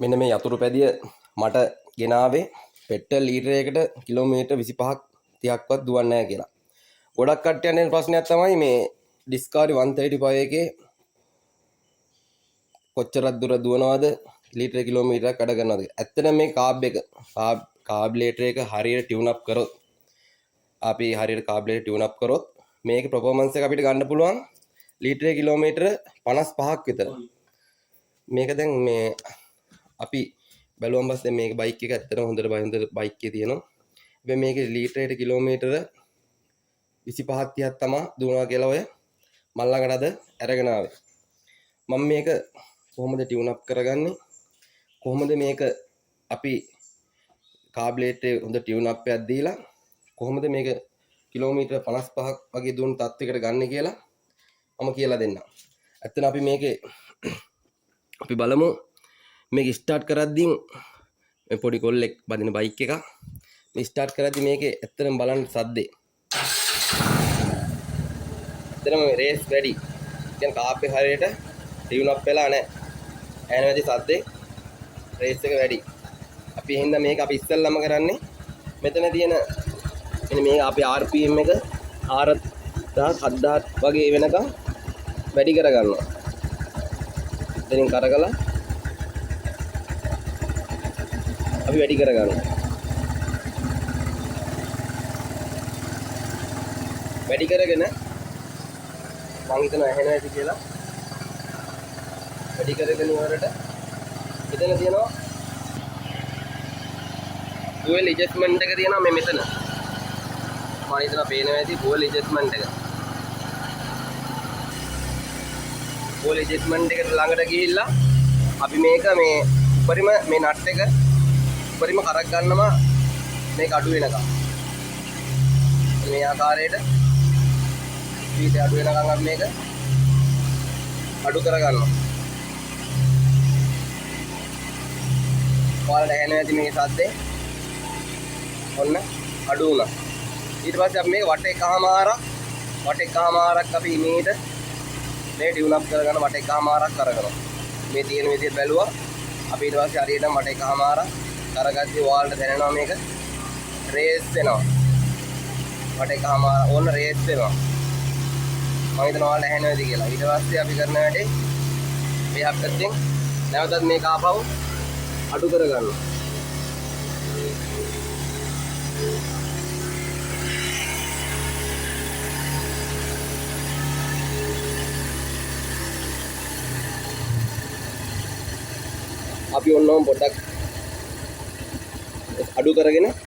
මෙන්න මේ යතුරු පැදිය මට ගෙනාවේ පෙට්‍රල් ලීටරයකට කිලෝමීටර් 25ක් 30ක්වත් දුවන්නේ නැහැ කියලා. ගොඩක් කට්ටියන් එන ප්‍රශ්නයක් තමයි මේ ඩිස්කවරි 135 එකේ කොච්චරක් දුර දුවනවද ලීටර කිලෝමීටරයක් වැඩ කරනවද කියලා. ඇත්තටම මේ කාබ්ලේටර් එක හරියට ටියුන් අප් කරොත් අපි හරියට කාබ්ලේටර් ටියුන් අප් කරොත් මේකේ performance එක අපිට ගන්න පුළුවන් ලීටර කිලෝමීටර 55ක් විතර. මේක දැන් මේ අපි බැලුවම් පස්සේ මේක බයික් එක ඇත්තටම හොඳට බයික් එකේ තියෙනවා. හැබැයි මේකේ ලීටරයට කිලෝමීටර 25ක් 30ක් තමයි දුවනවා කියලා ඔය මල් ළඟට අද අරගෙන ආවේ. මම මේක කොහොමද ටියුන් අප් කරගන්නේ? කොහොමද මේක අපි කාබ්ලේටරේ හොඳ ටියුන් අප් එකක් දීලා කොහොමද මේක කිලෝමීටර 55ක් වගේ දුවන තත්යකට ගන්න කියලා මම කියලා දෙන්නම්. ඇත්තට අපි මේකේ අපි බලමු මේක ස්ටාර්ට් කරද්දී මේ පොඩි කොල්ලෙක් බදින බයික් එක මේ ස්ටාර්ට් කරද්දී මේකේ ඇත්තටම බලන්න සද්දේ. ඇත්තටම රේස් වැඩි. දැන් කාප් එක හරියට ටියුන් අප් වෙලා නැහැ. ඇහෙන වැඩි සද්දේ රේස් එක වැඩි. අපි එහෙනම් මේක අපි ඉස්සෙල්ලාම කරන්නේ මෙතන තියෙන මෙන්න මේ අපේ RPM එක 4000 වගේ වෙනකම් වැඩි කරගන්නවා. එතනින් කරකලා අපි වැඩි කරගන්නවා. වැඩි කරගෙන මම හිතනවා ඇහෙන ඇති කියලා. වැඩි කරගෙන ඉවරට මෙතන තියෙනවා fuel adjustment එක තියෙනවා මේ මෙතන. මම හිතනවා පේනවා ඇති fuel adjustment එක. fuel adjustment එකට ළඟට ගිහිල්ලා අපි මේක මේ උඩරිම මේ නට් එක උඩරිම කරක් ගන්නවා මේක අඩු වෙනකම්. මේ ආකාරයට ස්පීඩ් අඩු වෙනකම් අපි මේක අඩු කරගන්නවා. ඔයාලට ඇහෙනවා ඇති මේ සද්දේ. ඔන්න අඩු වුණා. ඊට පස්සේ අපි මේක වටේකමාරක් අපි ඉමේට මේ ටියුන් අප් කරගෙන වටේකමාරක් කරගන්නවා. මේ තියෙන විදිහට බැලුවා. අපි ඊට පස්සේ හරියටම වටේකමාරක් කරගද්දී ඔයාලට දැනෙනවා මේක රේස් වෙනවා. වටේකමාර ඕන රේස් වෙනවා. මම හිතනවා ඔයාලට ඇහෙනවද කියලා. ඊට පස්සේ අපි කරන වැඩේ මේ හැප්පෙද්දී නැවතත් මේක ආපහු අඩු කරගන්නවා. අපි ඔන්නෝම පොඩ්ඩක් අඩු කරගෙන